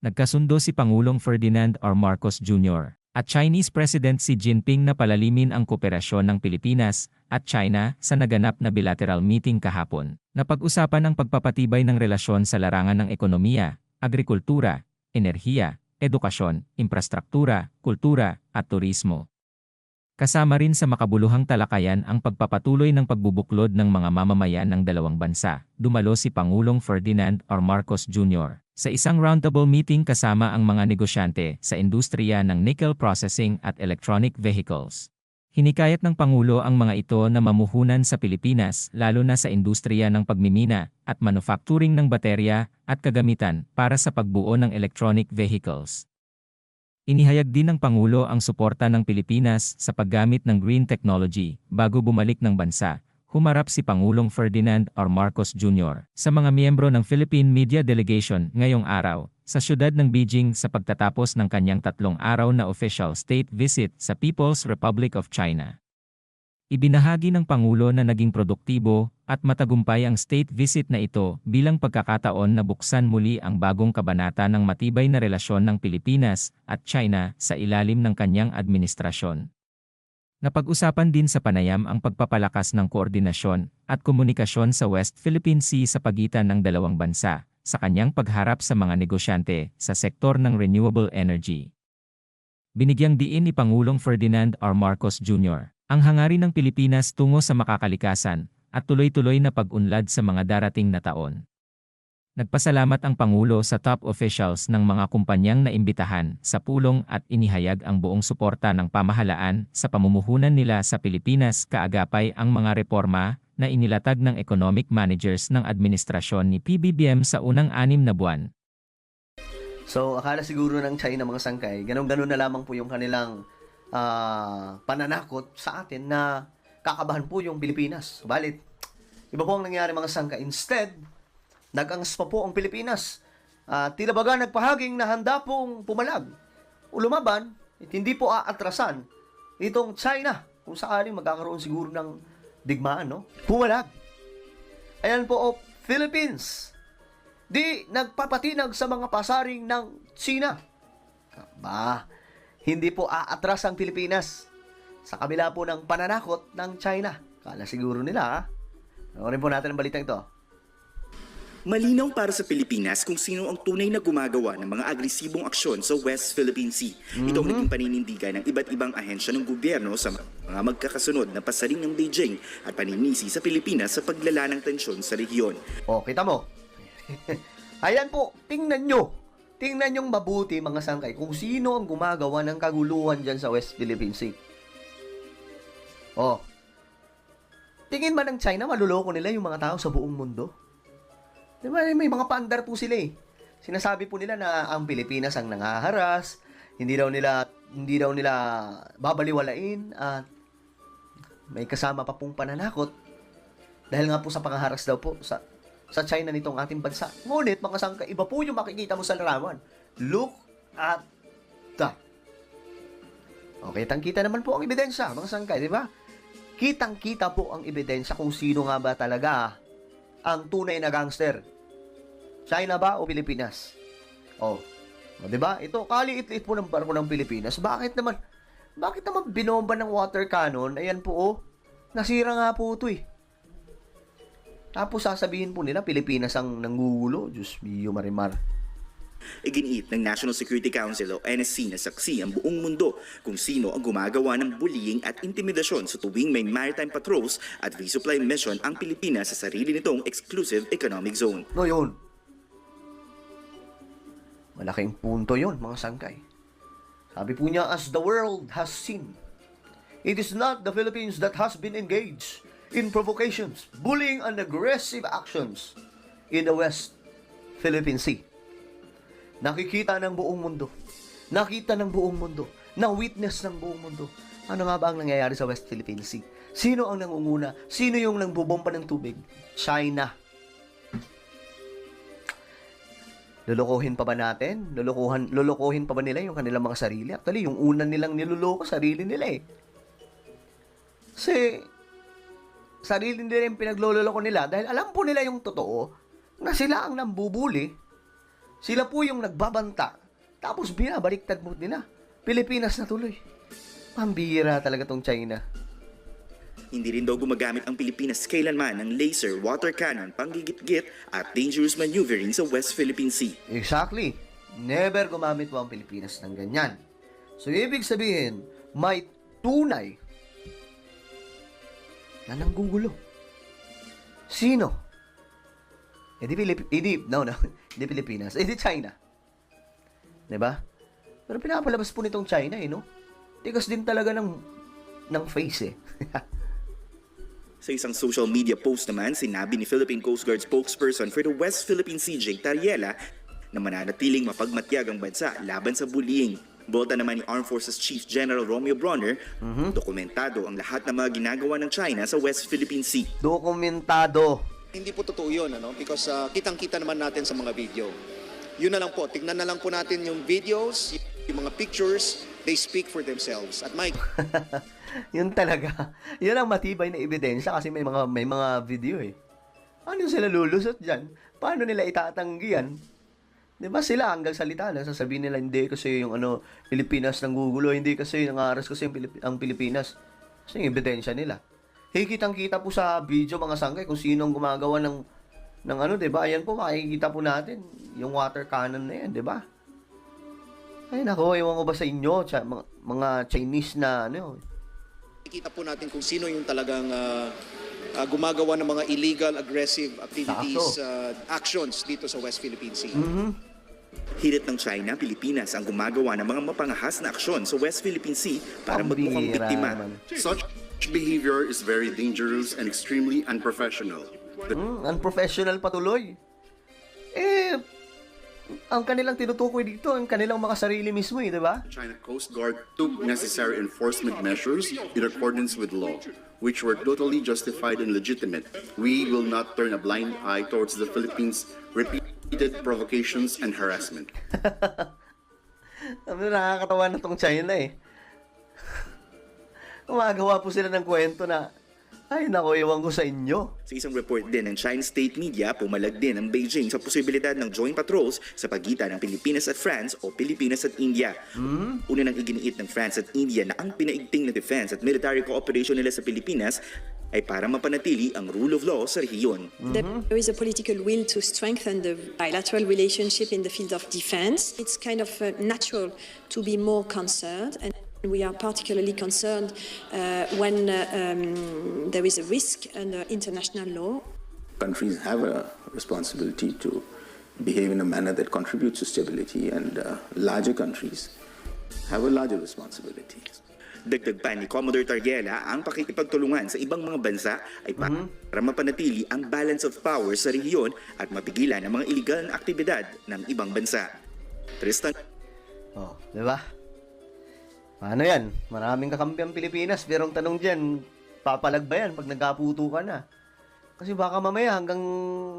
Nagkasundo si Pangulong Ferdinand R. Marcos Jr. at Chinese President Xi Jinping na palalimin ang kooperasyon ng Pilipinas at China sa naganap na bilateral meeting kahapon. Napag-usapan ang pagpapatibay ng relasyon sa larangan ng ekonomiya, agrikultura, enerhiya, edukasyon, infrastruktura, kultura, at turismo. Kasama rin sa makabuluhang talakayan ang pagpapatuloy ng pagbubuklod ng mga mamamayan ng dalawang bansa. Dumalo si Pangulong Ferdinand R. Marcos Jr. sa isang roundtable meeting kasama ang mga negosyante sa industriya ng nickel processing at electronic vehicles. Hinikayat ng Pangulo ang mga ito na mamuhunan sa Pilipinas lalo na sa industriya ng pagmimina at manufacturing ng baterya at kagamitan para sa pagbuo ng electronic vehicles. Inihayag din ng Pangulo ang suporta ng Pilipinas sa paggamit ng green technology bago bumalik ng bansa. Humarap si Pangulong Ferdinand R. Marcos Jr. sa mga miyembro ng Philippine Media Delegation ngayong araw sa siyudad ng Beijing sa pagtatapos ng kanyang 3 araw na official state visit sa People's Republic of China. Ibinahagi ng Pangulo na naging produktibo at matagumpay ang state visit na ito bilang pagkakataon na buksan muli ang bagong kabanata ng matibay na relasyon ng Pilipinas at China sa ilalim ng kanyang administrasyon. Napag-usapan din sa panayam ang pagpapalakas ng koordinasyon at komunikasyon sa West Philippine Sea sa pagitan ng dalawang bansa sa kanyang pagharap sa mga negosyante sa sektor ng renewable energy. Binigyang diin ni Pangulong Ferdinand R. Marcos Jr. ang hangarin ng Pilipinas tungo sa makakalikasan at tuloy-tuloy na pag-unlad sa mga darating na taon. Nagpasalamat ang Pangulo sa top officials ng mga kumpanyang naimbitahan sa pulong at inihayag ang buong suporta ng pamahalaan sa pamumuhunan nila sa Pilipinas kaagapay ang mga reforma na inilatag ng economic managers ng administrasyon ni PBBM sa unang 6 na buwan. So, akala siguro ng China mga sangkay, ganun-ganun na lamang po yung kanilang pananakot sa atin na kakabahan po yung Pilipinas. Subalit, iba po ang nangyari mga sangkay. Instead, nag-angas pa po ang Pilipinas. Tila baga nagpahaging na handa pong pumalag o lumaban at hindi po aatrasan itong China kung sakaling magkakaroon siguro ng digmaan, no? Pumalag. Ayan po, Philippines. Di nagpapatinag sa mga pasaring ng China. Hindi po aatras ang Pilipinas sa kabila po ng pananakot ng China. Kala siguro nila, ha? Panoorin po natin ang balitang ito. Malinaw para sa Pilipinas kung sino ang tunay na gumagawa ng mga agresibong aksyon sa West Philippine Sea. Ito ang naging paninindigan ng iba't ibang ahensya ng gobyerno sa mga magkakasunod na pasaring ng Beijing at paninisi sa Pilipinas sa paglala ng tensyon sa rehiyon. O, kita mo. Ayan po, tingnan nyo. Tingnan nyong mabuti mga sangkay kung sino ang gumagawa ng kaguluhan dyan sa West Philippine Sea. O, tingin ba ng China maluloko nila yung mga tao sa buong mundo? Diba, may mga paandar po sila eh. Sinasabi po nila na ang Pilipinas ang nangaharas, hindi daw nila babaliwalain at may kasama pa pong pananakot dahil nga po sa pangaharas daw po sa China nitong ating bansa. Ngunit mga sangka, iba po yung makikita mo sa larawan. Look at that. Okay, kitang-kita naman po ang ebidensya, mga sangka, di ba? Kitang-kita po ang ebidensya kung sino nga ba talaga ang tunay na gangster. China ba o Pilipinas? Oh, di ba? Ito, kaliit-liit po ng barko ng Pilipinas. Bakit naman binomba ng water cannon? Ayan po, oh. Nasira nga po ito eh. Tapos sasabihin po nila, Pilipinas ang nangugulo. Diyos mio, marimar. Iginiit ng National Security Council o NSC na saksi ang buong mundo kung sino ang gumagawa ng bullying at intimidasyon sa tuwing may maritime patrols at resupply mission ang Pilipinas sa sarili nitong exclusive economic zone. No, yun. Malaking punto yun, mga sangkay. Sabi po niya, as the world has seen, it is not the Philippines that has been engaged in provocations, bullying, and aggressive actions in the West Philippine Sea. Nakikita ng buong mundo. Nakita ng buong mundo. Na-witness ng buong mundo. Ano nga ba ang nangyayari sa West Philippine Sea? Sino ang nangunguna? Sino yung nangbubomba ng tubig? China. Lulukuhin pa ba natin? Lulukuhin pa ba nila yung kanilang mga sarili? Actually, yung una nilang niluloko, sarili nila eh. Kasi, sarili nila yung pinagloloko nila dahil alam po nila yung totoo na sila ang nambubuli Sila po yung nagbabanta. Tapos binabaliktad mo nila. Pilipinas na tuloy. Pambira talaga tong China. Hindi rin daw gumagamit ang Pilipinas kailanman ng laser, water cannon, panggigit-git at dangerous maneuvering sa West Philippine Sea. Exactly. Never gumamit po ang Pilipinas ng ganyan. So, ibig sabihin, may tunay na nanggugulo. Sino? Hindi Pilipinas. Hindi China. Diba? Pero pinapalabas po nitong China, no? Tigas din talaga ng face, eh. Sa isang social media post naman, sinabi ni Philippine Coast Guard spokesperson for the West Philippine Sea, Jake Tariela, na mananatiling mapagmatyag ang bansa laban sa bullying. Bolta naman ni Armed Forces Chief General Romeo Bronner, dokumentado ang lahat ng mga ginagawa ng China sa West Philippine Sea. Dokumentado. Hindi po totoo yun, because kitang-kita naman natin sa mga video. Yun na lang po, tignan na lang po natin yung videos, yung mga pictures, they speak for themselves. At Mike, Yun talaga. Yun ang matibay na ebidensya kasi may mga video, eh. Ano sila lulusot dyan? Paano nila itatanggi yan? Di ba sila hanggang salita lang sasabihin nila hindi kasi yung Pilipinas nanggugulo, hindi kasi nangaras kasi ang Pilipinas. Kasi yung ebidensya nila. Kitang-kita po sa video mga sangkay kung sino ang gumagawa ng di ba? Ayan po, makikita po natin yung water cannon na yan, di ba? Ay nako, ewan ko ba sa inyo, mga Chinese na kita po natin kung sino yung talagang gumagawa ng mga illegal, aggressive activities, actions dito sa West Philippine Sea. Hirit ng China, Pilipinas ang gumagawa ng mga mapangahas na aksyon sa West Philippine Sea para magmukhang Pambira biktima. naman. Such behavior is very dangerous and extremely unprofessional. Unprofessional patuloy. Ang kanilang tinutukoy dito, ang kanilang mga sarili mismo, di ba? China Coast Guard took necessary enforcement measures in accordance with law, which were totally justified and legitimate. We will not turn a blind eye towards the Philippines' repeated provocations and harassment. Nakakatawa na tong China, eh. Gumagawa po sila ng kwento na, ay nako, ewan ko sa inyo. Sa isang report din ng Chinese state media, pumalag din ang Beijing sa posibilidad ng joint patrols sa pagitan ng Pilipinas at France o Pilipinas at India. Una nang iginiit ng France at India na ang pinaigting na defense at military cooperation nila sa Pilipinas ay para mapanatili ang rule of law sa rehiyon. There is a political will to strengthen the bilateral relationship in the field of defense. It's kind of natural to be more concerned, and we are particularly concerned when there is a risk under international law. Countries have a responsibility to behave in a manner that contributes to stability, and larger countries have a larger responsibility. Dagdag pa ni Commodore Targiela, ang pakikipagtulungan sa ibang mga bansa ay para mapanatili ang balance of power sa rehiyon at mapigilan ang mga illegal na aktibidad ng ibang bansa. Tristan. Di ba? Paano yan? Maraming kakampi ang Pilipinas, pero ang tanong dyan, papalag ba yan pag nagkaputo ka na? Kasi baka mamaya hanggang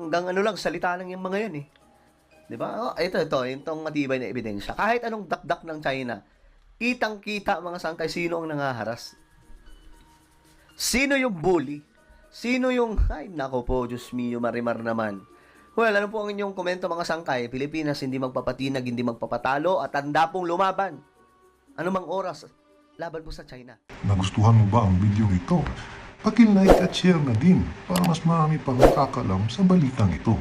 lang, salita lang yung mga yan, eh. Di ba? Itong matibay na ebidensya. Kahit anong dakdak ng China, kitang-kita mga sangkay sino ang nangaharas. Sino yung bully? Sino yung, ay nako po, Diyos mio, marimar naman. Well, ano po ang inyong komento mga sangkay? Pilipinas hindi magpapatinag, hindi magpapatalo, at handa pong lumaban. Anumang oras, laban po sa China. Nagustuhan mo ba ang video ito? Paki-like at share na din para mas marami pang makakalam sa balitang ito.